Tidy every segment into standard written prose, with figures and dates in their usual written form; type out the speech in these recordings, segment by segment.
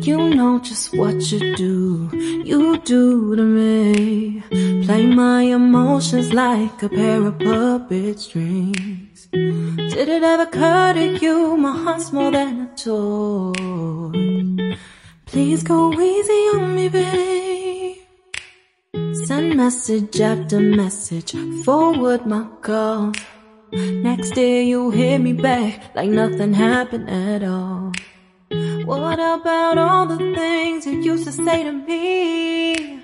You know just what you do to me. Play my emotions like a pair of puppet strings. Did it ever occur to you my heart's more than a toy? Please go easy on me, babe. Send message after message, forward my calls. Next day you hit me back like nothing happened at all. What about all the things you used to say to me?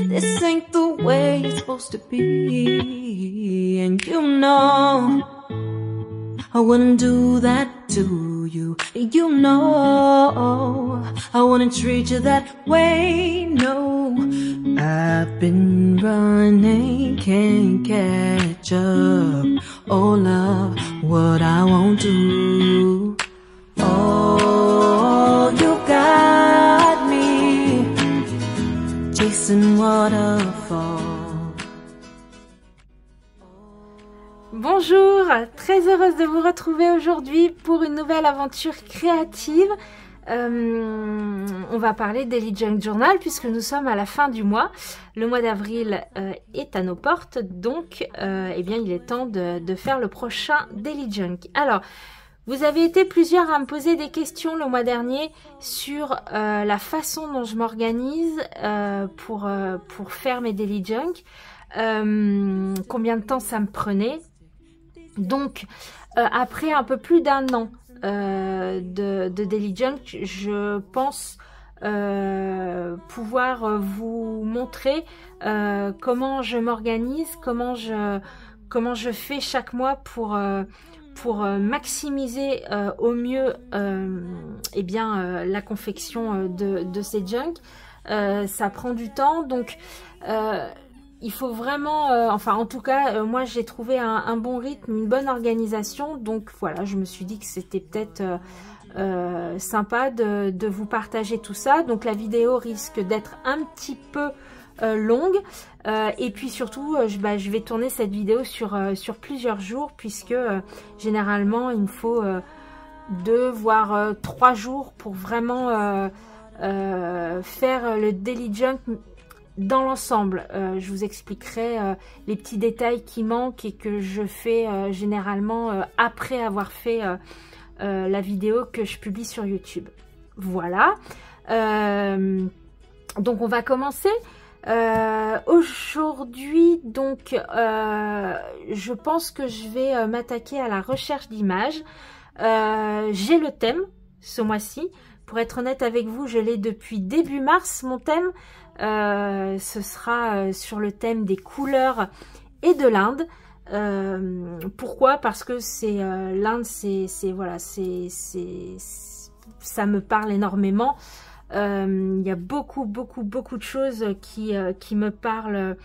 This ain't the way it's supposed to be. And you know I wouldn't do that to you. You know I wouldn't treat you that way, no. I've been running, can't catch up. Oh love, what I won't do. Oh, you got me chasing waterfalls. Bonjour, très heureuse de vous retrouver aujourd'hui pour une nouvelle aventure créative. On va parler Daily Junk Journal puisque nous sommes à la fin du mois. Le mois d'avril est à nos portes, donc eh bien, il est temps de faire le prochain Daily Junk. Alors, vous avez été plusieurs à me poser des questions le mois dernier sur la façon dont je m'organise pour faire mes Daily Junk, combien de temps ça me prenait. Donc, après un peu plus d'un an de Daily Junk, je pense pouvoir vous montrer comment je m'organise, comment je fais chaque mois pour maximiser au mieux eh bien, la confection de ces junks. Ça prend du temps, donc il faut vraiment, enfin en tout cas, moi j'ai trouvé un bon rythme, une bonne organisation, donc voilà, je me suis dit que c'était peut-être sympa de vous partager tout ça. Donc la vidéo risque d'être un petit peu longue, et puis surtout je vais tourner cette vidéo sur plusieurs jours, puisque généralement il me faut 2 voire 3 jours pour vraiment faire le Daily Junk dans l'ensemble. Je vous expliquerai les petits détails qui manquent et que je fais généralement après avoir fait la vidéo que je publie sur YouTube. Voilà. Donc on va commencer. Aujourd'hui, donc, je pense que je vais m'attaquer à la recherche d'images. J'ai le thème ce mois-ci. Pour être honnête avec vous, je l'ai depuis début mars, mon thème. Ce sera sur le thème des couleurs et de l'Inde. Pourquoi? Parce que c'est l'Inde, voilà, ça me parle énormément. Il y a beaucoup de choses qui me parlent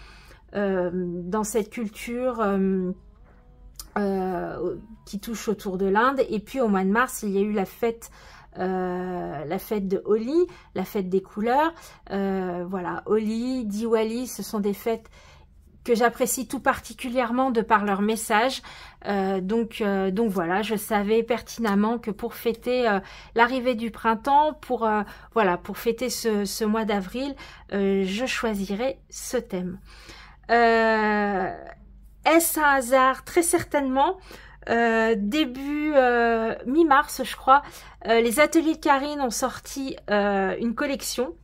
dans cette culture qui touche autour de l'Inde. Et puis au mois de mars, il y a eu la fête de Holi, la fête des couleurs. Voilà, Holi, Diwali, ce sont des fêtes que j'apprécie tout particulièrement de par leur message. Donc voilà, je savais pertinemment que pour fêter l'arrivée du printemps, voilà, pour fêter ce mois d'avril, je choisirais ce thème. Est-ce un hasard? Très certainement. Début mi-mars, je crois, les ateliers de Karine ont sorti une collection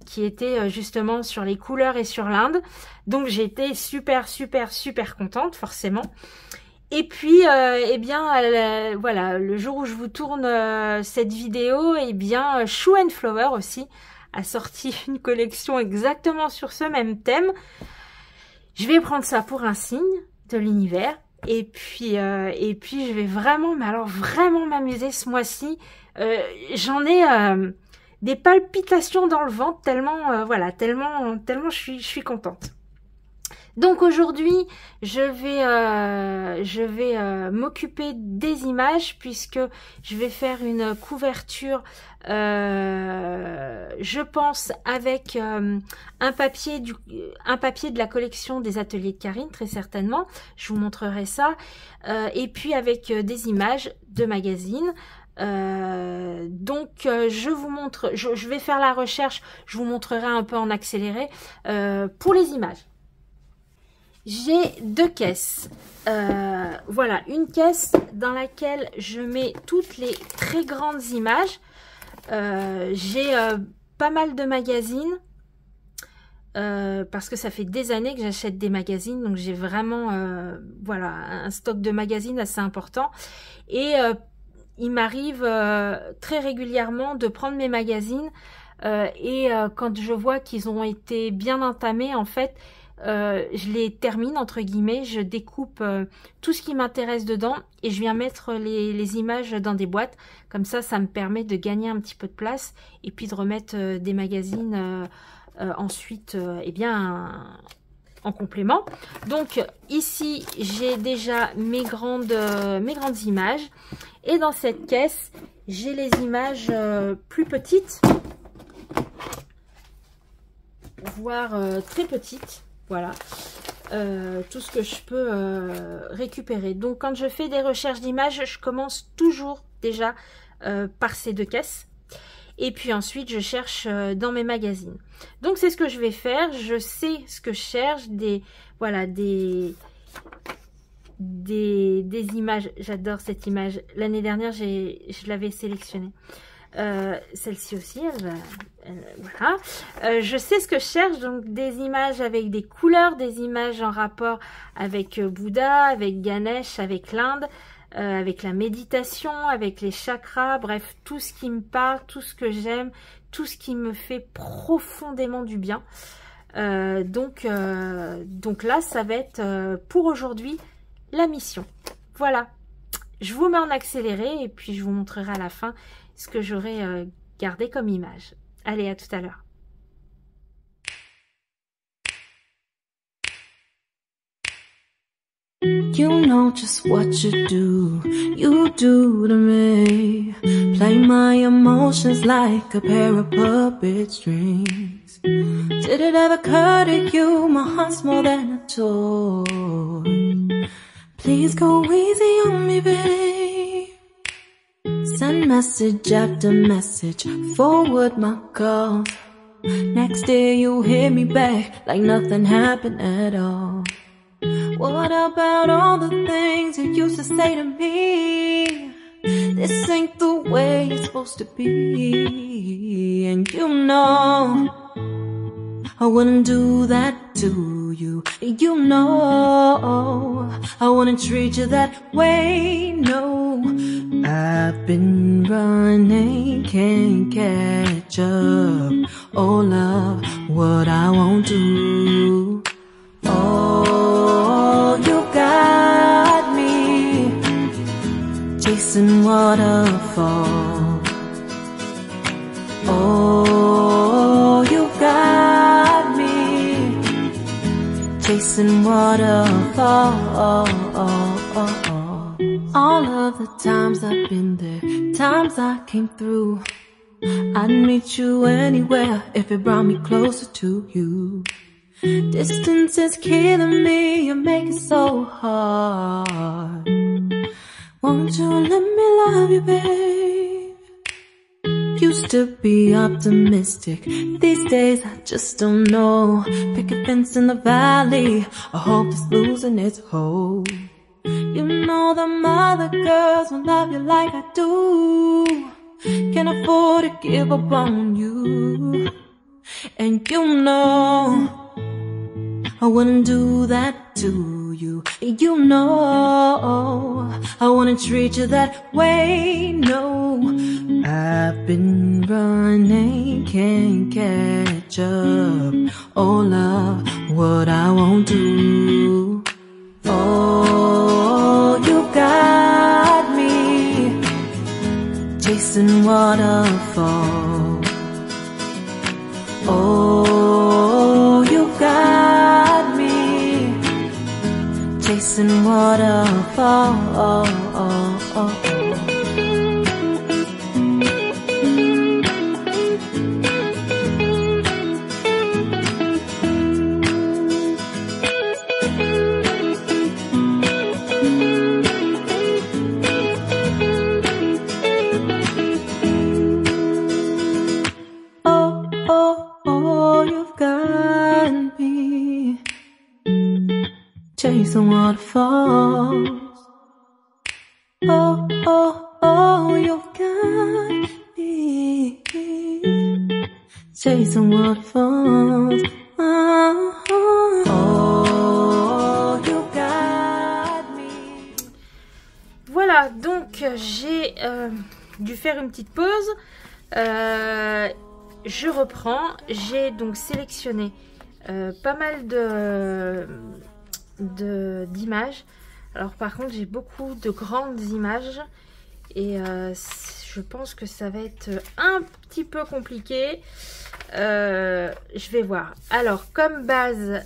qui était justement sur les couleurs et sur l'Inde. Donc j'ai été super contente, forcément. Et puis eh bien voilà, le jour où je vous tourne cette vidéo, eh bien Shoe and Flower aussi a sorti une collection exactement sur ce même thème. Je vais prendre ça pour un signe de l'univers. Et puis je vais vraiment, mais alors vraiment m'amuser ce mois-ci. J'en ai des palpitations dans le ventre, tellement voilà, tellement je suis contente. Donc aujourd'hui, je vais m'occuper des images, puisque je vais faire une couverture, je pense, avec un papier de la collection des ateliers de Karine, très certainement. Je vous montrerai ça. Et puis avec des images de magazines. Je vous montre, je vais faire la recherche, je vous montrerai un peu en accéléré pour les images. J'ai 2 caisses. Voilà, une caisse dans laquelle je mets toutes les très grandes images. J'ai pas mal de magazines. Parce que ça fait des années que j'achète des magazines, donc j'ai vraiment voilà, un stock de magazines assez important. Et il m'arrive très régulièrement de prendre mes magazines quand je vois qu'ils ont été bien entamés, en fait, je les termine, entre guillemets, je découpe tout ce qui m'intéresse dedans et je viens mettre les images dans des boîtes. Comme ça me permet de gagner un petit peu de place et puis de remettre des magazines ensuite eh bien en complément. Donc ici j'ai déjà mes grandes images et dans cette caisse j'ai les images plus petites, voire très petites. Voilà, tout ce que je peux récupérer. Donc quand je fais des recherches d'images, je commence toujours déjà par ces 2 caisses. Et puis ensuite, je cherche dans mes magazines. Donc c'est ce que je vais faire. Je sais ce que je cherche. Des images. J'adore cette image. L'année dernière, je l'avais sélectionnée. Celle-ci aussi, voilà. Je sais ce que je cherche, donc des images avec des couleurs, des images en rapport avec Bouddha, avec Ganesh, avec l'Inde, avec la méditation, avec les chakras, bref, tout ce qui me parle, tout ce que j'aime, tout ce qui me fait profondément du bien. Donc là, ça va être pour aujourd'hui la mission. Voilà, je vous mets en accéléré et puis je vous montrerai à la fin ce que j'aurai gardé comme image. Allez, à tout à l'heure. You know just what you do to me. Play my emotions like a pair of puppet strings. Did it ever occur to you my heart's more than a toy? Please go easy on me, babe. Send message after message, forward my calls. Next day you hit me back like nothing happened at all. What about all the things you used to say to me? This ain't the way it's supposed to be. And you know I wouldn't do that to you. You know I wouldn't treat you that way, no. I've been running, can't catch up. Oh love, what I won't do. Oh, you got me chasing waterfalls. Oh, you got me chasing waterfalls. All of the times I've been there, times I came through, I'd meet you anywhere if it brought me closer to you. Distance is killing me, you make it so hard. Won't you let me love you, babe? Used to be optimistic, these days I just don't know. Pick a fence in the valley, I hope it's losing its hold. You know them other girls won't love you like I do. Can't afford to give up on you. And you know I wouldn't do that to you. You know I wouldn't treat you that way, no. I've been running, can't catch up. Oh love, what I won't do. Oh, you got me chasing waterfalls. Oh, you got me chasing waterfalls. chasing waterfalls. Oh, oh, oh, you got me chasing waterfalls. Oh, oh, you got me. Voilà, donc j'ai dû faire une petite pause. Je reprends. J'ai donc sélectionné pas mal d'images. Alors par contre, j'ai beaucoup de grandes images et je pense que ça va être un petit peu compliqué. Je vais voir. Alors comme base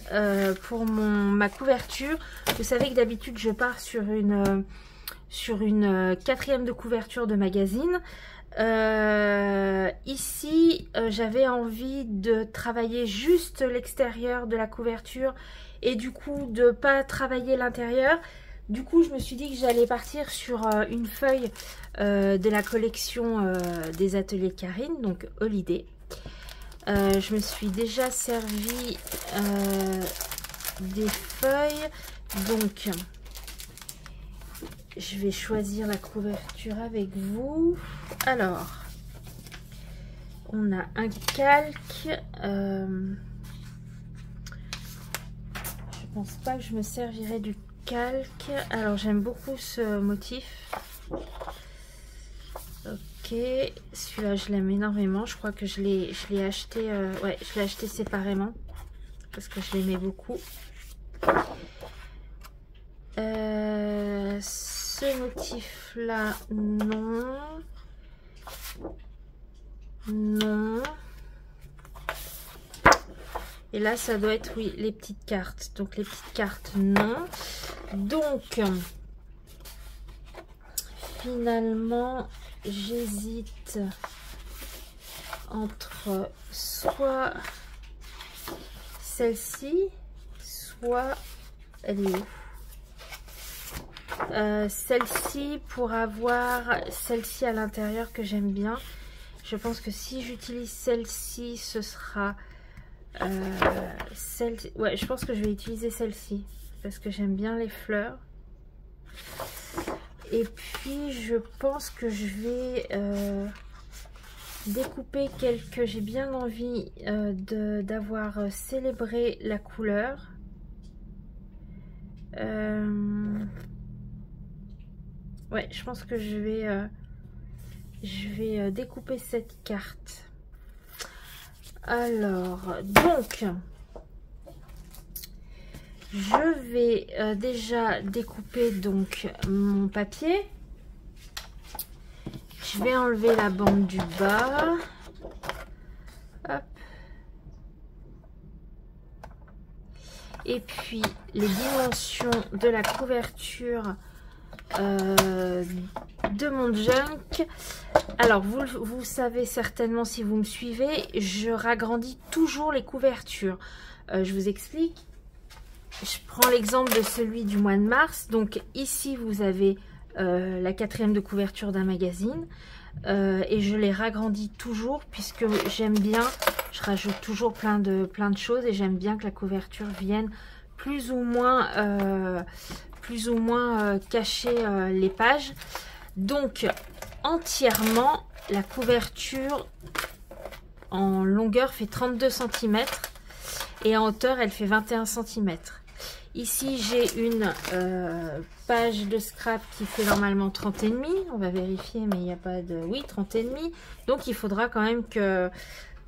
pour ma couverture, vous savez que d'habitude je pars sur une quatrième de couverture de magazine. Ici j'avais envie de travailler juste l'extérieur de la couverture et du coup de pas travailler l'intérieur. Du coup je me suis dit que j'allais partir sur une feuille de la collection des ateliers Karine, donc Holiday. Je me suis déjà servi des feuilles, donc je vais choisir la couverture avec vous. Alors, on a un calque. Je pense pas que je me servirai du calque. Alors, j'aime beaucoup ce motif. Ok, celui-là, je l'aime énormément. Je crois que je l'ai acheté. Ouais, je l'ai acheté séparément parce que je l'aimais beaucoup. Ce motif là, non, non, et là ça doit être, oui, les petites cartes, donc les petites cartes non. Donc finalement j'hésite entre soit celle-ci, soit elle est où? Celle-ci, pour avoir celle-ci à l'intérieur que j'aime bien. Je pense que si j'utilise celle-ci, ce sera celle-ci. Ouais, je pense que je vais utiliser celle-ci parce que j'aime bien les fleurs. Et puis je pense que je vais découper quelques. J'ai bien envie d'avoir célébré la couleur. Ouais, je pense que je vais découper cette carte. Alors, donc, je vais déjà découper donc mon papier. Je vais enlever la bande du bas. Hop. Et puis, les dimensions de la couverture de mon junk. Alors vous savez certainement, si vous me suivez, je ragrandis toujours les couvertures. Je vous explique. Je prends l'exemple de celui du mois de mars. Donc ici vous avez la quatrième de couverture d'un magazine et je les ragrandis toujours puisque j'aime bien, je rajoute toujours plein de choses et j'aime bien que la couverture vienne plus ou moins cacher les pages. Donc entièrement, la couverture en longueur fait 32 cm et en hauteur elle fait 21 cm. Ici j'ai une page de scrap qui fait normalement 30,5. On va vérifier, mais il n'y a pas de... Oui, 30,5. Donc il faudra quand même que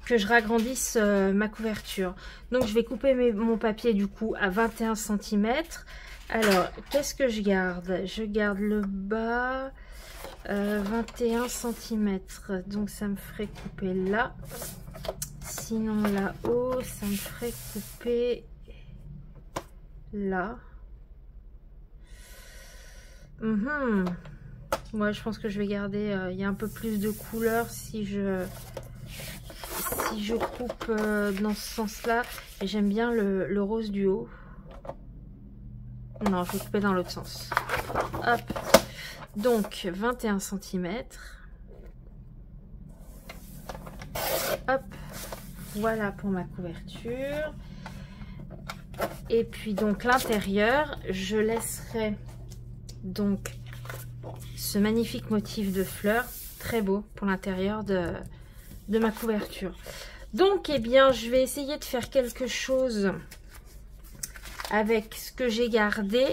je ragrandisse ma couverture. Donc je vais couper mon papier du coup à 21 cm. Alors, qu'est-ce que je garde? Je garde le bas, 21 cm. Donc, ça me ferait couper là. Sinon, là-haut, ça me ferait couper là. Moi, je pense que je vais garder... il y a un peu plus de couleur si je coupe dans ce sens-là. Et j'aime bien le rose du haut. Non, je vais couper dans l'autre sens. Hop. Donc, 21 cm. Hop. Voilà pour ma couverture. Et puis donc l'intérieur, je laisserai donc ce magnifique motif de fleurs, très beau pour l'intérieur de ma couverture. Donc eh bien je vais essayer de faire quelque chose avec ce que j'ai gardé,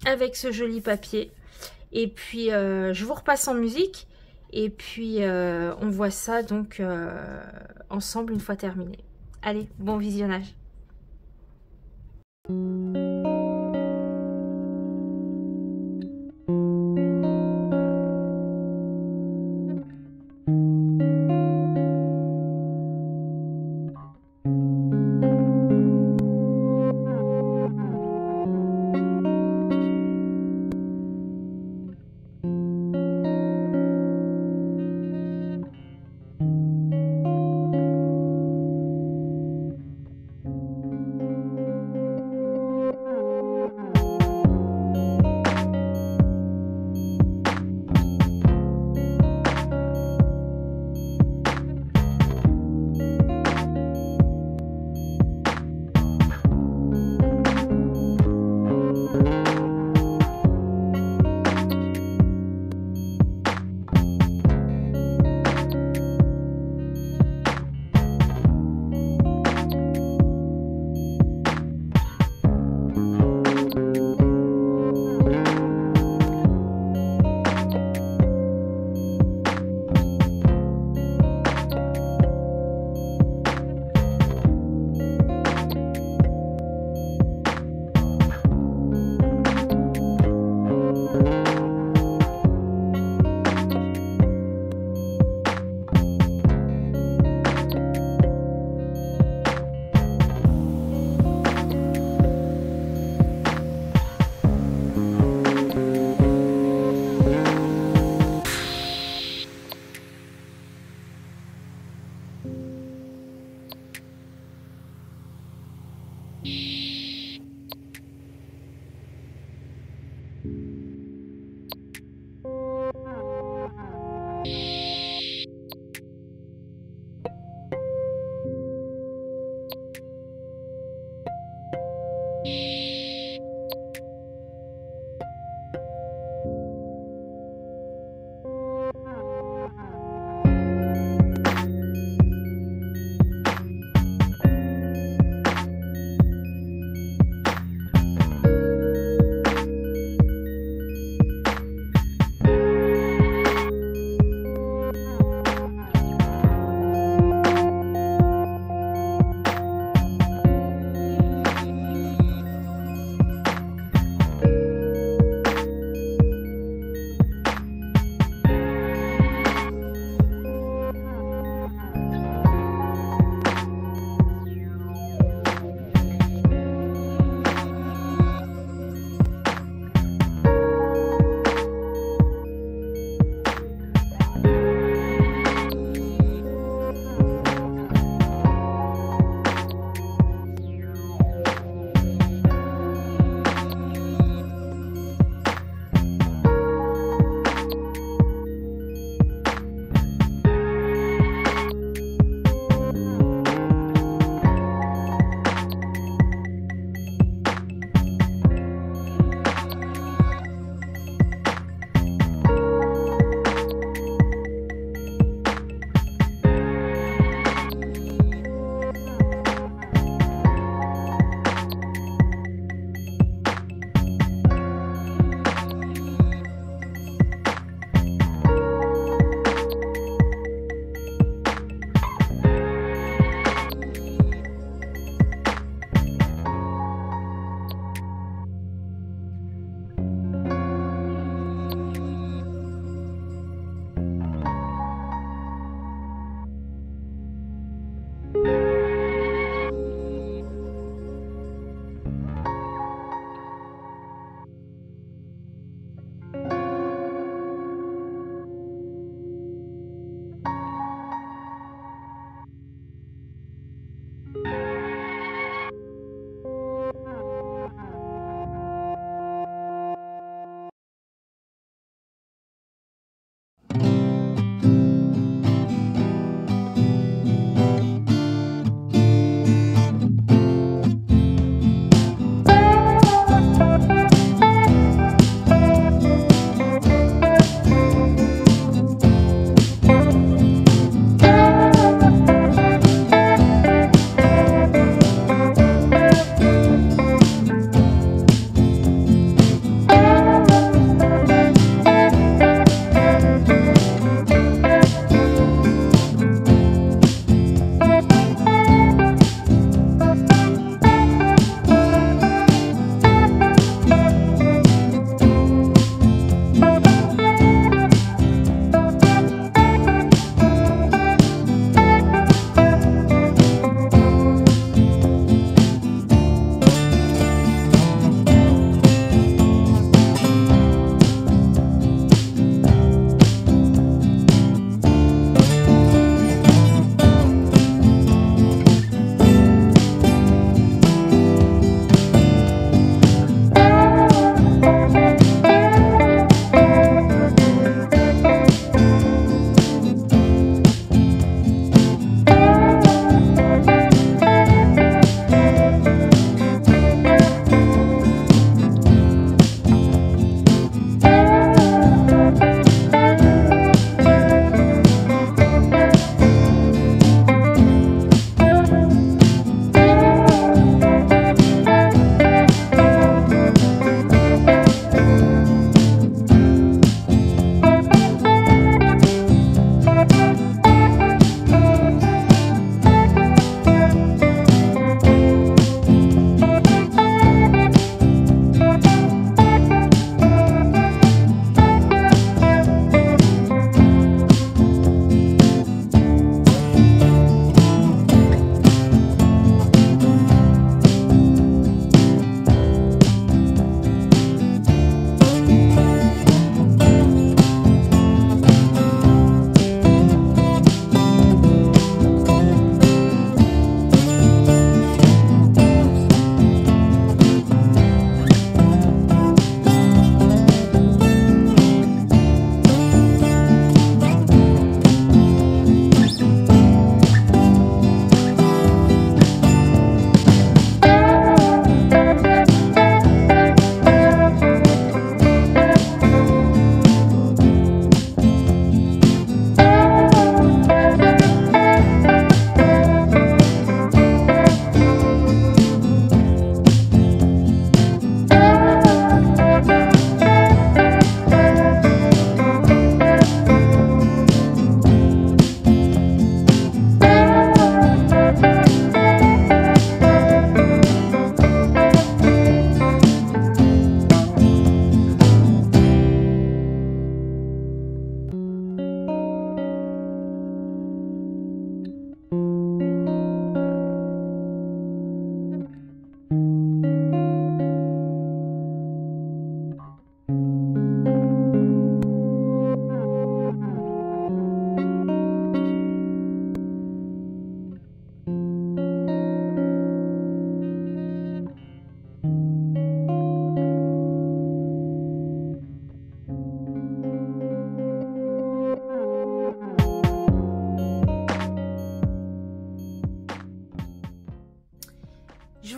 avec ce joli papier. Et puis je vous repasse en musique et puis on voit ça donc ensemble une fois terminé. Allez, bon visionnage.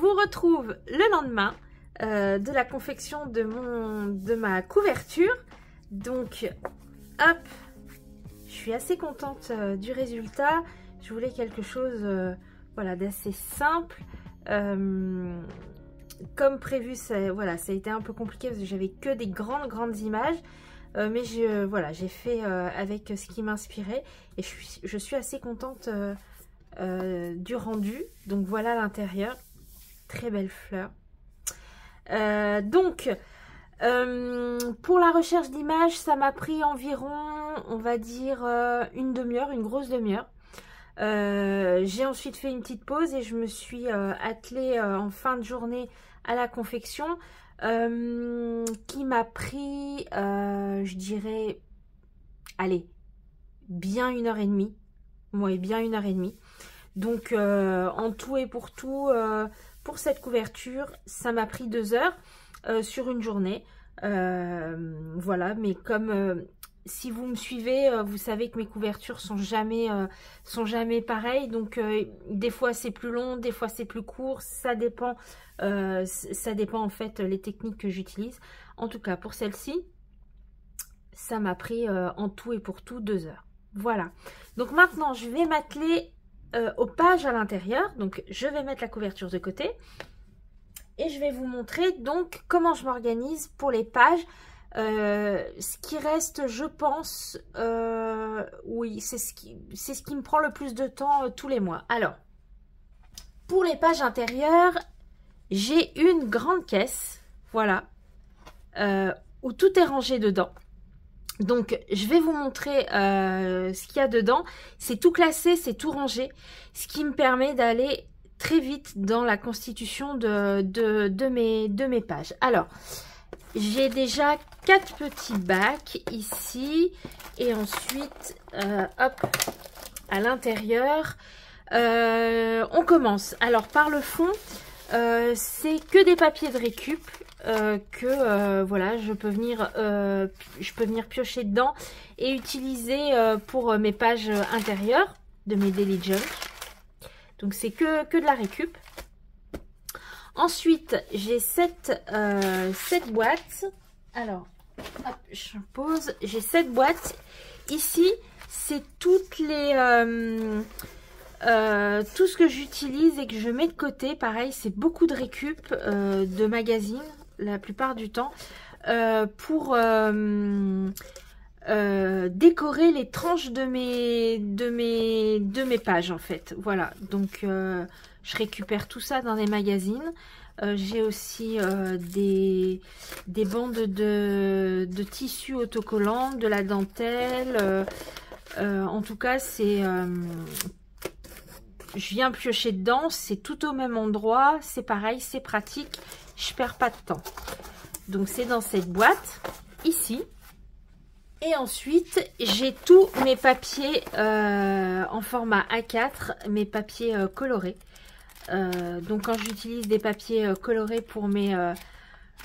vous retrouve le lendemain de la confection de ma couverture. Donc, hop, je suis assez contente du résultat. Je voulais quelque chose voilà, d'assez simple. Comme prévu, voilà, ça a été un peu compliqué parce que j'avais que des grandes images. Mais voilà, j'ai fait avec ce qui m'inspirait. Et je suis assez contente du rendu. Donc voilà l'intérieur. Très belle fleur. Donc, pour la recherche d'images, ça m'a pris environ, on va dire, une demi-heure, une grosse demi-heure. J'ai ensuite fait une petite pause et je me suis attelée en fin de journée à la confection qui m'a pris, je dirais, allez, bien 1h30. Ouais, bien 1h30. Donc, en tout et pour tout, pour cette couverture, ça m'a pris 2 heures sur une journée. Voilà, mais comme si vous me suivez, vous savez que mes couvertures sont jamais pareilles. Donc, des fois c'est plus long, des fois c'est plus court. Ça dépend en fait les techniques que j'utilise. En tout cas, pour celle-ci, ça m'a pris en tout et pour tout 2 heures. Voilà. Donc maintenant, je vais m'atteler aux pages à l'intérieur. Donc, je vais mettre la couverture de côté. Et je vais vous montrer donc comment je m'organise pour les pages. Ce qui reste, je pense, oui, c'est ce qui me prend le plus de temps tous les mois. Alors, pour les pages intérieures, j'ai une grande caisse, voilà, où tout est rangé dedans. Donc, je vais vous montrer ce qu'il y a dedans. C'est tout classé, c'est tout rangé, ce qui me permet d'aller très vite dans la constitution de mes pages. Alors, j'ai déjà 4 petits bacs ici et ensuite, hop, à l'intérieur, on commence. Alors, par le fond, c'est que des papiers de récup voilà, je peux venir piocher dedans et utiliser pour mes pages intérieures de mes Daily Junk. Donc, c'est que de la récup. Ensuite, j'ai cette boîte. Alors, hop, je pose. J'ai cette boîte. Ici, c'est toutes les... tout ce que j'utilise et que je mets de côté. Pareil, c'est beaucoup de récup de magazines, la plupart du temps, pour décorer les tranches de mes pages, en fait. Voilà, donc je récupère tout ça dans des magazines. J'ai aussi des bandes de tissu autocollant, de la dentelle. En tout cas, c'est... je viens piocher dedans, c'est tout au même endroit, c'est pareil, c'est pratique, je perds pas de temps. Donc c'est dans cette boîte, ici. Et ensuite, j'ai tous mes papiers en format A4, mes papiers colorés. Donc quand j'utilise des papiers colorés pour mes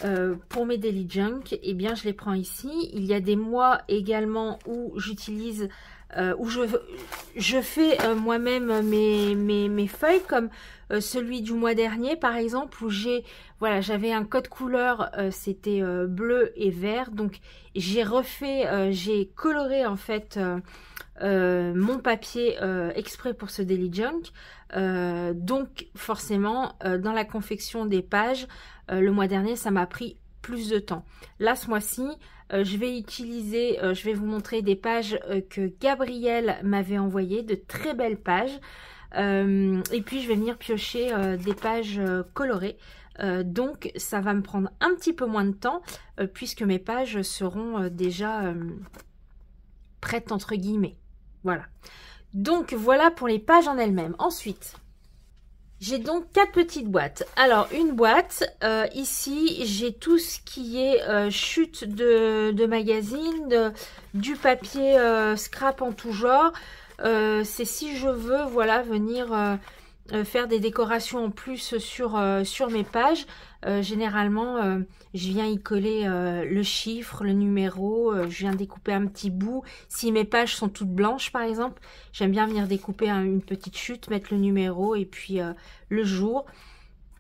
Daily Junk, eh bien je les prends ici. Il y a des mois également où j'utilise... où je fais moi-même mes feuilles, comme celui du mois dernier par exemple, où j'avais un code couleur, c'était bleu et vert, donc j'ai j'ai coloré en fait mon papier exprès pour ce Daily Junk. Donc forcément dans la confection des pages, le mois dernier ça m'a pris plus de temps. Là ce mois-ci, je vais utiliser, je vais vous montrer des pages que Gabrielle m'avait envoyées, de très belles pages. Et puis je vais venir piocher des pages colorées. Donc ça va me prendre un petit peu moins de temps puisque mes pages seront déjà prêtes entre guillemets. Voilà. Donc voilà pour les pages en elles-mêmes. Ensuite, j'ai donc 4 petites boîtes. Alors, une boîte, ici, j'ai tout ce qui est chute de magazine, du papier scrap en tout genre. C'est si je veux, voilà, venir faire des décorations en plus sur mes pages. Généralement, je viens y coller le chiffre, le numéro, je viens découper un petit bout. Si mes pages sont toutes blanches, par exemple, j'aime bien venir découper une petite chute, mettre le numéro et puis le jour.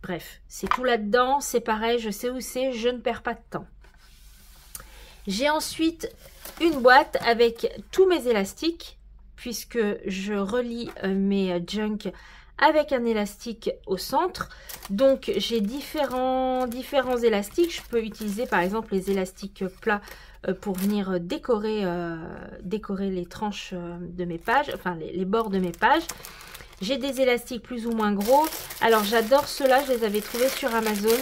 Bref, c'est tout là-dedans, c'est pareil, je sais où c'est, je ne perds pas de temps. J'ai ensuite une boîte avec tous mes élastiques, puisque je relie mes junk avec un élastique au centre. Donc j'ai différents élastiques. Je peux utiliser par exemple les élastiques plats pour venir décorer les tranches de mes pages, enfin les bords de mes pages. J'ai des élastiques plus ou moins gros. Alors j'adore ceux-là, je les avais trouvés sur Amazon.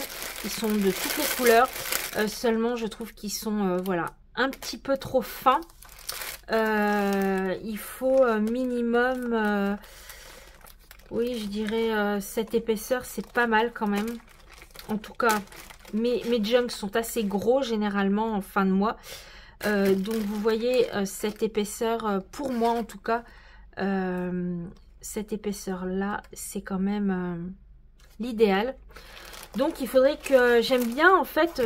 Ils sont de toutes les couleurs. Seulement je trouve qu'ils sont voilà, un petit peu trop fins. Il faut minimum, oui je dirais cette épaisseur, c'est pas mal quand même. En tout cas, mes junks sont assez gros généralement en fin de mois. Donc vous voyez cette épaisseur, pour moi en tout cas, cette épaisseur là c'est quand même l'idéal. Donc il faudrait que, j'aime bien en fait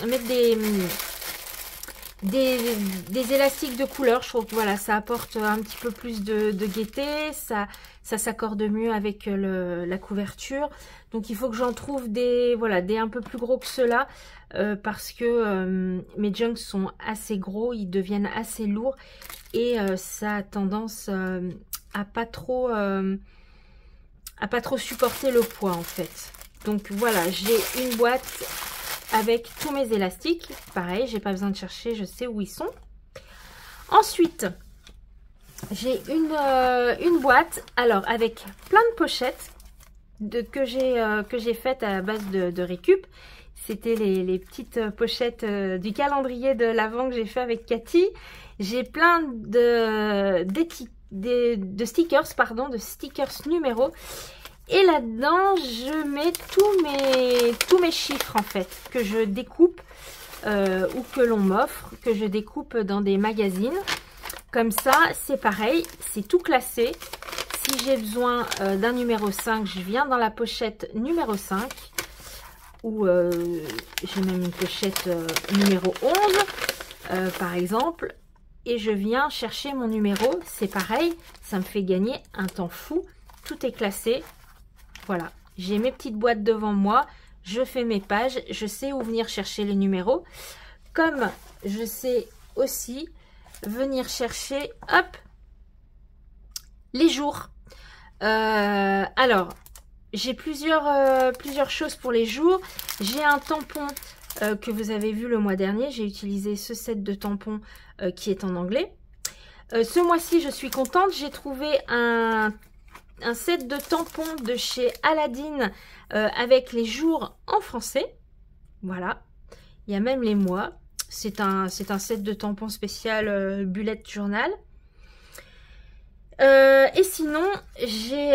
mettre des élastiques de couleur. Je trouve que voilà, ça apporte un petit peu plus de gaieté, ça s'accorde mieux avec la couverture. Donc il faut que j'en trouve des un peu plus gros que ceux-là, parce que mes junks sont assez gros, ils deviennent assez lourds et ça a tendance à pas trop supporter le poids en fait. Donc voilà, j'ai une boîte avec tous mes élastiques. Pareil, j'ai pas besoin de chercher, je sais où ils sont. Ensuite, j'ai une boîte, alors avec plein de pochettes que j'ai faites à base de récup. C'était les petites pochettes du calendrier de l'Avent que j'ai fait avec Cathy. J'ai plein de stickers, pardon, de stickers numéros. Et là-dedans, je mets tous mes chiffres en fait, que je découpe ou que l'on m'offre, que je découpe dans des magazines. Comme ça, c'est pareil, c'est tout classé. Si j'ai besoin d'un numéro 5, je viens dans la pochette numéro 5. Ou j'ai même une pochette numéro 11, par exemple. Et je viens chercher mon numéro, c'est pareil, ça me fait gagner un temps fou. Tout est classé. Voilà, j'ai mes petites boîtes devant moi, je fais mes pages, je sais où venir chercher les numéros. Comme je sais aussi venir chercher, hop, les jours. Alors, j'ai plusieurs choses pour les jours. J'ai un tampon que vous avez vu le mois dernier. J'ai utilisé ce set de tampons qui est en anglais. Ce mois-ci, je suis contente. J'ai trouvé un set de tampons de chez Aladdin avec les jours en français. Voilà. Il y a même les mois. C'est un set de tampons spécial bullet journal. Et sinon, j'ai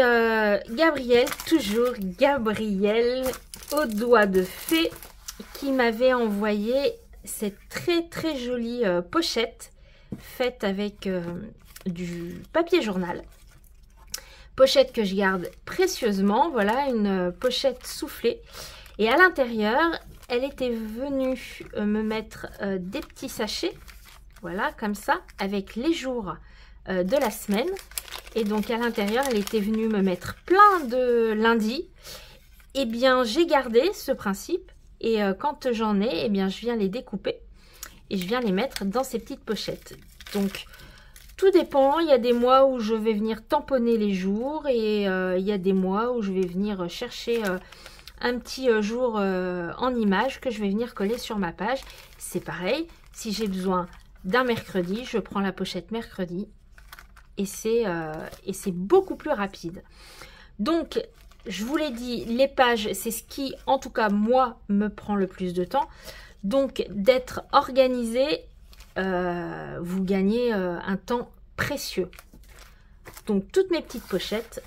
Gabriel, toujours Gabriel, au doigt de fée, qui m'avait envoyé cette très jolie pochette faite avec du papier journal. Pochette que je garde précieusement, voilà, une pochette soufflée. Et à l'intérieur, elle était venue me mettre des petits sachets, voilà, comme ça, avec les jours de la semaine. Et donc à l'intérieur, elle était venue me mettre plein de lundis. Eh bien, j'ai gardé ce principe. Et quand j'en ai, eh bien, je viens les découper. Et je viens les mettre dans ces petites pochettes. Donc, tout dépend. Il y a des mois où je vais venir tamponner les jours. Et il y a des mois où je vais venir chercher un petit jour en image que je vais venir coller sur ma page. C'est pareil. Si j'ai besoin d'un mercredi, je prends la pochette mercredi. Et c'est beaucoup plus rapide. Donc, je vous l'ai dit, les pages, c'est ce qui, en tout cas, moi, me prend le plus de temps. Donc, d'être organisé, vous gagnez un temps précieux. Donc, toutes mes petites pochettes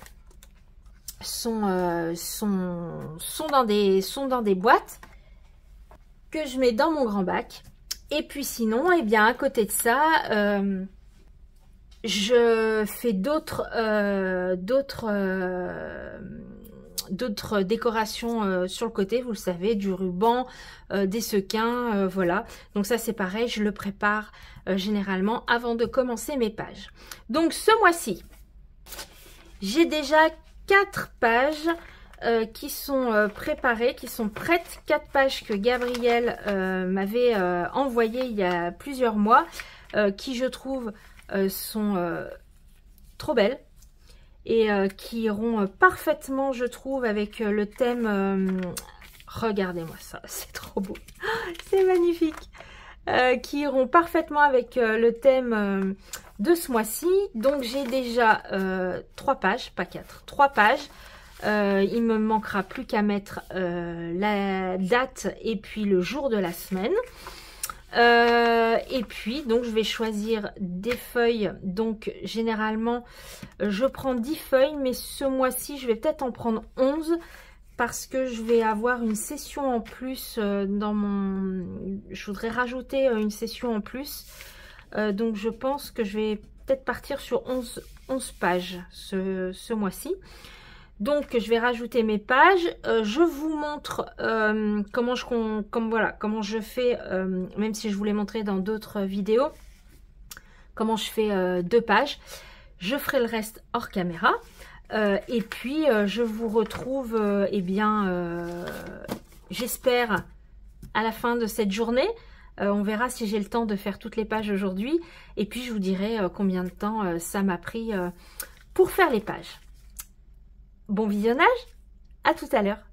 sont dans des boîtes que je mets dans mon grand bac. Et puis sinon, eh bien, à côté de ça, je fais d'autres décorations sur le côté, vous le savez, du ruban, des sequins, voilà. Donc ça c'est pareil, je le prépare généralement avant de commencer mes pages. Donc ce mois-ci, j'ai déjà 4 pages qui sont préparées, qui sont prêtes. 4 pages que Gabriel m'avait envoyées il y a plusieurs mois, qui je trouve sont trop belles et qui iront parfaitement, je trouve, avec le thème... regardez-moi ça, c'est trop beau, c'est magnifique. Qui iront parfaitement avec le thème de ce mois-ci. Donc j'ai déjà 3 pages, pas 4, 3 pages. Il me manquera plus qu'à mettre la date et puis le jour de la semaine. Et puis donc je vais choisir des feuilles. Donc généralement je prends 10 feuilles, mais ce mois-ci je vais peut-être en prendre 11 parce que je vais avoir une session en plus dans mon... Je voudrais rajouter une session en plus. Donc je pense que je vais peut-être partir sur 11 pages ce mois-ci. Donc je vais rajouter mes pages. Je vous montre comment je fais, même si je vous l'ai montré dans d'autres vidéos, comment je fais 2 pages. Je ferai le reste hors caméra. Et puis je vous retrouve j'espère à la fin de cette journée. On verra si j'ai le temps de faire toutes les pages aujourd'hui. Et puis je vous dirai combien de temps ça m'a pris pour faire les pages. Bon visionnage, à tout à l'heure.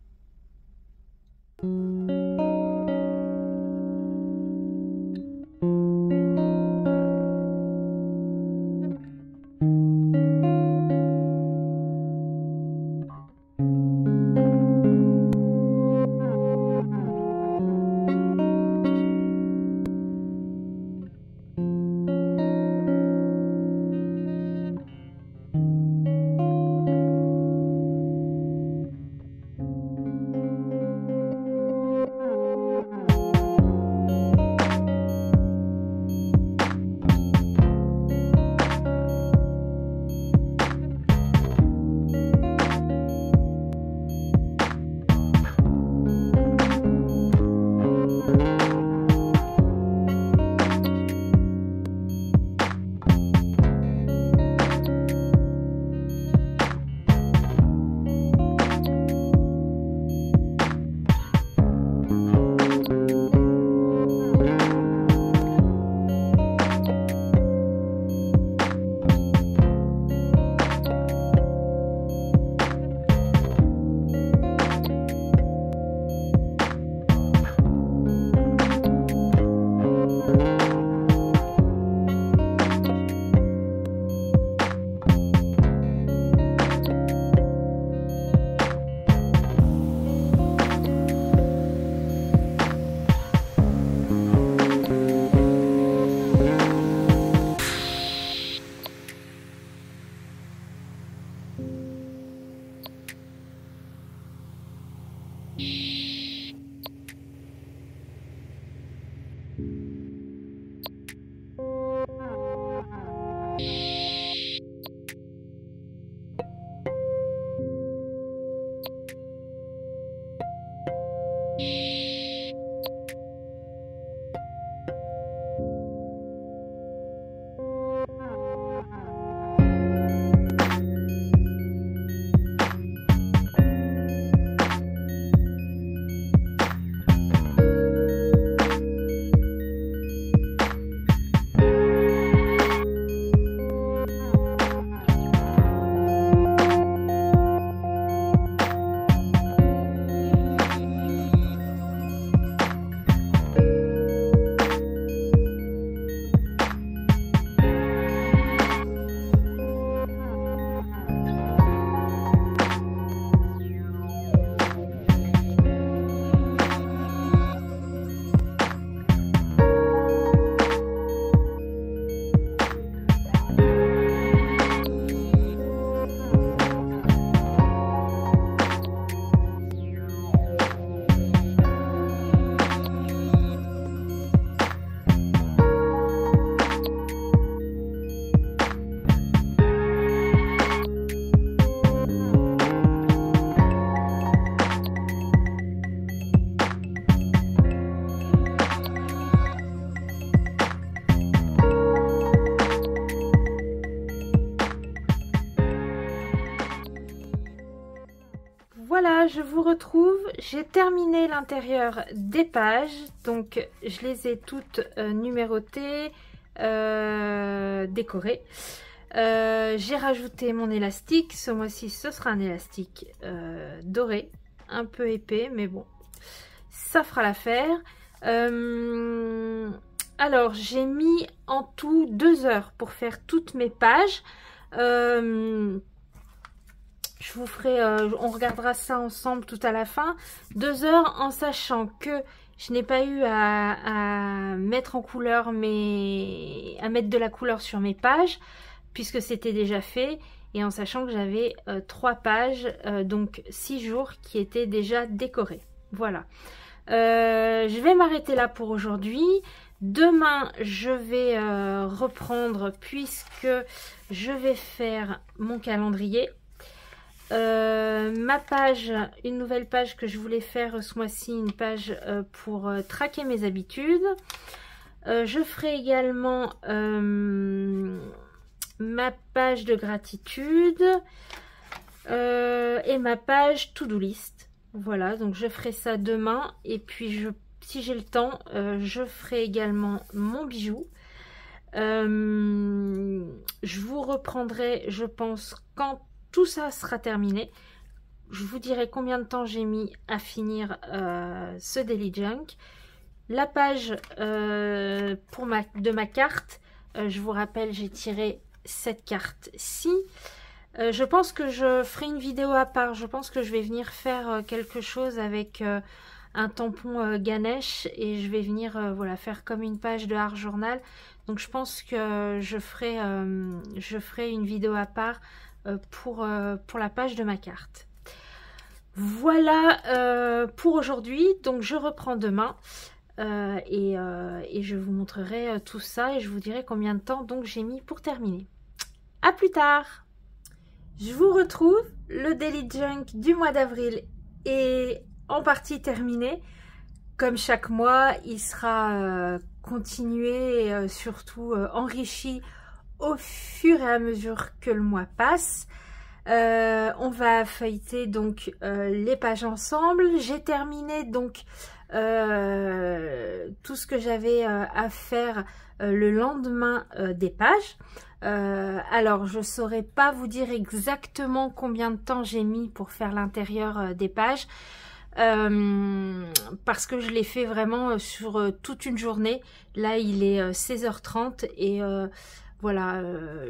Voilà, je vous retrouve. J'ai terminé l'intérieur des pages. Donc, je les ai toutes numérotées, décorées. J'ai rajouté mon élastique. Ce mois-ci, ce sera un élastique doré, un peu épais, mais bon, ça fera l'affaire. Alors, j'ai mis en tout 2 heures pour faire toutes mes pages. Je vous ferai, on regardera ça ensemble tout à la fin. 2 heures en sachant que je n'ai pas eu à mettre en couleur à mettre de la couleur sur mes pages puisque c'était déjà fait, et en sachant que j'avais 3 pages, donc 6 jours qui étaient déjà décorés. Voilà. Je vais m'arrêter là pour aujourd'hui. Demain, je vais reprendre puisque je vais faire mon calendrier. Ma page, une nouvelle page que je voulais faire ce mois-ci, une page pour traquer mes habitudes. Je ferai également ma page de gratitude et ma page to-do list. Voilà, donc je ferai ça demain, et puis si j'ai le temps, je ferai également mon bijou. Je vous reprendrai, je pense, quand tout ça sera terminé. Je vous dirai combien de temps j'ai mis à finir ce Daily Junk. La page de ma carte, je vous rappelle, j'ai tiré cette carte-ci. Je pense que je ferai une vidéo à part. Je pense que je vais venir faire quelque chose avec un tampon Ganesh, et je vais venir voilà, faire comme une page de Art Journal. Donc je pense que je ferai une vidéo à part pour la page de ma carte. Voilà pour aujourd'hui. Donc je reprends demain et je vous montrerai tout ça, et je vous dirai combien de temps donc j'ai mis pour terminer. À plus tard. Je vous retrouve. Le Daily Junk du mois d'avril est en partie terminé. Comme chaque mois, il sera continué et surtout enrichi au fur et à mesure que le mois passe. On va feuilleter donc les pages ensemble. J'ai terminé donc tout ce que j'avais à faire le lendemain des pages. Alors je saurais pas vous dire exactement combien de temps j'ai mis pour faire l'intérieur des pages, parce que je l'ai fait vraiment sur toute une journée. Là il est 16h30 et voilà,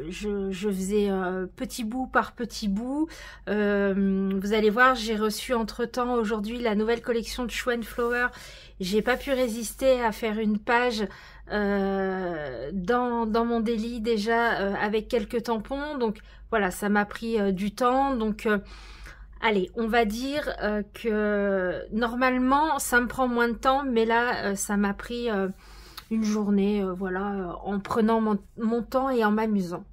je faisais petit bout par petit bout. Vous allez voir, j'ai reçu entre temps aujourd'hui la nouvelle collection de Show & Flower. J'ai pas pu résister à faire une page dans mon daily déjà avec quelques tampons. Donc voilà, ça m'a pris du temps. Donc allez, on va dire que normalement ça me prend moins de temps, mais là ça m'a pris une journée, voilà, en prenant mon temps et en m'amusant.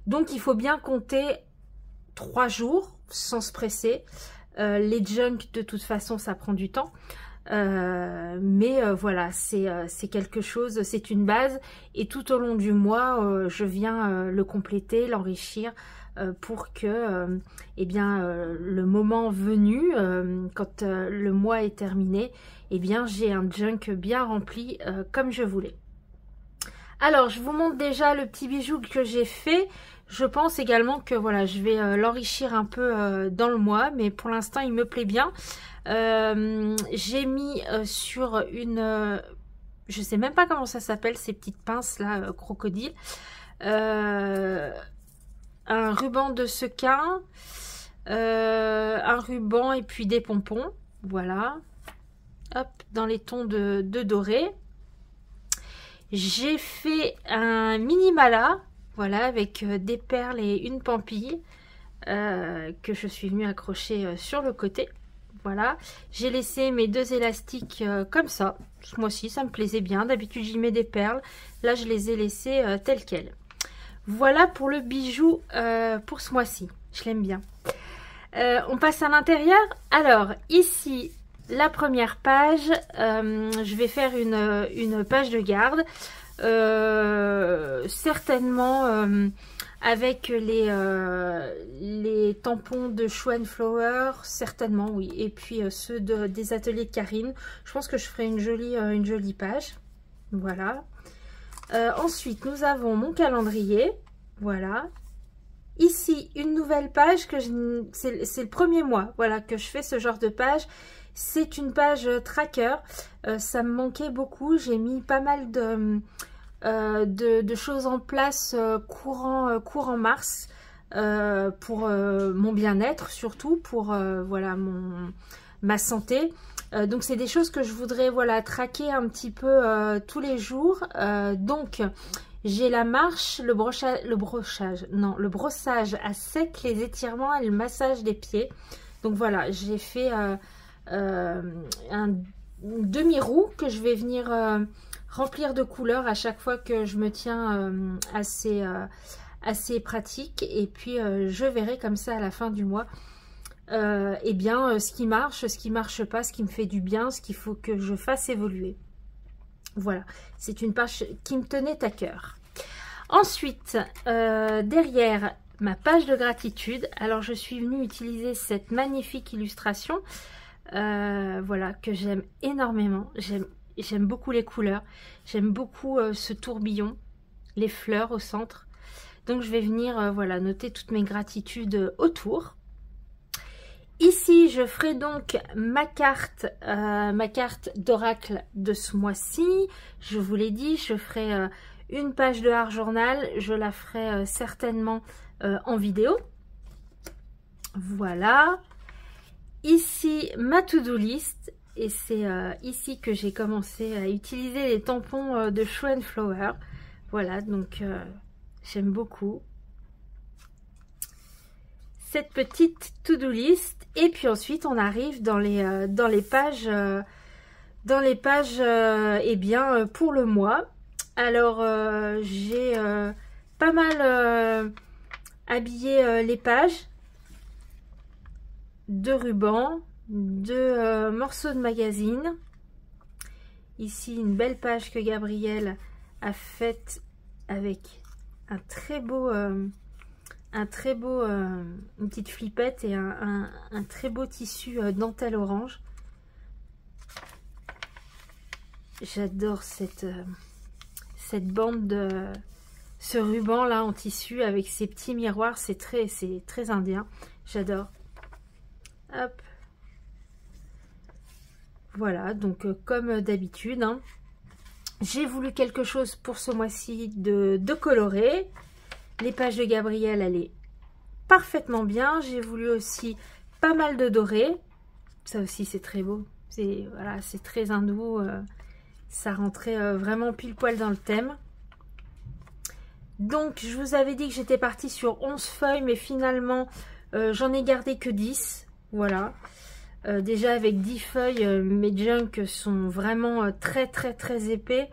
Donc il faut bien compter 3 jours sans se presser. Les junks de toute façon ça prend du temps. Mais voilà, c'est quelque chose, c'est une base, et tout au long du mois je viens le compléter, l'enrichir pour que eh bien le moment venu, quand le mois est terminé, eh bien j'ai un junk bien rempli comme je voulais. Alors je vous montre déjà le petit bijou que j'ai fait. Je pense également que voilà, je vais l'enrichir un peu dans le mois, mais pour l'instant il me plaît bien. J'ai mis sur une, je sais même pas comment ça s'appelle, ces petites pinces là, crocodile, un ruban de sequin, un ruban et puis des pompons, voilà, hop, dans les tons de doré. J'ai fait un mini mala, voilà, avec des perles et une pampille que je suis venue accrocher sur le côté. Voilà, j'ai laissé mes 2 élastiques comme ça. Ce mois-ci, ça me plaisait bien. D'habitude, j'y mets des perles. Là, je les ai laissées telles quelles. Voilà pour le bijou pour ce mois-ci. Je l'aime bien. On passe à l'intérieur. Alors, ici, la première page, je vais faire une page de garde. certainement avec les tampons de Show & Flower, certainement oui, et puis ceux des ateliers de Karine. Je pense que je ferai une jolie page, voilà. Ensuite nous avons mon calendrier, voilà. Ici une nouvelle page que c'est le premier mois, voilà, que je fais ce genre de page. C'est une page tracker, ça me manquait beaucoup, j'ai mis pas mal de choses en place courant mars, pour mon bien-être, surtout pour voilà, ma santé. Donc c'est des choses que je voudrais, voilà, traquer un petit peu tous les jours. Donc j'ai la marche, le brossage à sec, les étirements et le massage des pieds. Donc voilà, j'ai fait un demi-roue que je vais venir remplir de couleurs à chaque fois que je me tiens assez pratique. Et puis je verrai comme ça à la fin du mois eh bien ce qui marche pas, ce qui me fait du bien, ce qu'il faut que je fasse évoluer. Voilà, c'est une page qui me tenait à cœur. Ensuite, derrière ma page de gratitude, alors je suis venue utiliser cette magnifique illustration, voilà, que j'aime énormément. J'aime beaucoup les couleurs, j'aime beaucoup ce tourbillon, les fleurs au centre. Donc je vais venir voilà, noter toutes mes gratitudes autour. Ici, je ferai donc ma carte d'oracle de ce mois-ci. Je vous l'ai dit, je ferai une page de Art Journal. Je la ferai certainement en vidéo. Voilà. Ici, ma to-do list. Et c'est ici que j'ai commencé à utiliser les tampons de Show & Flower. Voilà, donc j'aime beaucoup cette petite to-do list. Et puis ensuite on arrive dans les pages eh bien pour le mois. Alors j'ai pas mal habillé les pages de rubans, de morceaux de magazine. Ici une belle page que Gabrielle a faite avec un très beau une petite flippette et un très beau tissu dentelle orange. J'adore cette bande ce ruban là en tissu avec ces petits miroirs, c'est très indien, j'adore. Hop, voilà, donc comme d'habitude, hein, j'ai voulu quelque chose pour ce mois-ci de coloré. Les pages de Gabrielle, elle est parfaitement bien. J'ai voulu aussi pas mal de doré. Ça aussi, c'est très beau. Voilà, c'est très hindou. Ça rentrait vraiment pile poil dans le thème. Donc, je vous avais dit que j'étais partie sur 11 feuilles, mais finalement, j'en ai gardé que 10. Voilà. Déjà, avec 10 feuilles, mes junks sont vraiment très épais.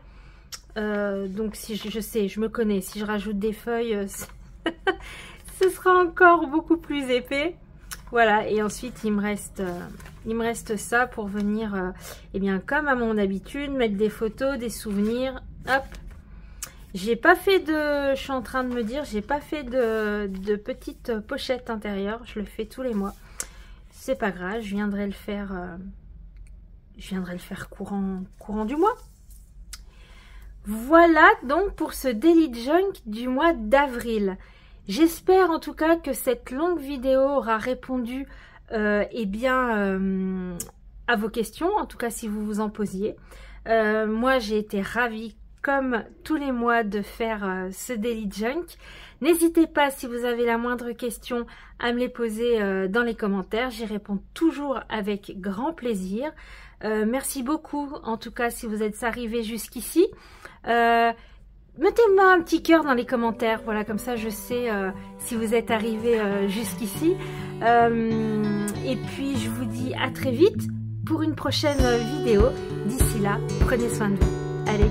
Donc si je me connais, si je rajoute des feuilles, ce sera encore beaucoup plus épais. Voilà, et ensuite il me reste ça pour venir, eh bien comme à mon habitude, mettre des photos, des souvenirs. Hop, j'ai pas fait je suis en train de me dire, j'ai pas fait de petite pochette intérieure. Je le fais tous les mois. C'est pas grave, je viendrai le faire courant du mois. Voilà donc pour ce Daily Junk du mois d'avril. J'espère en tout cas que cette longue vidéo aura répondu eh bien, à vos questions, en tout cas si vous vous en posiez. Moi j'ai été ravie comme tous les mois de faire ce Daily Junk. N'hésitez pas si vous avez la moindre question à me les poser dans les commentaires. J'y réponds toujours avec grand plaisir. Merci beaucoup en tout cas si vous êtes arrivés jusqu'ici. Mettez-moi un petit cœur dans les commentaires, voilà, comme ça je sais si vous êtes arrivés jusqu'ici. Et puis je vous dis à très vite pour une prochaine vidéo. D'ici là, prenez soin de vous. Allez,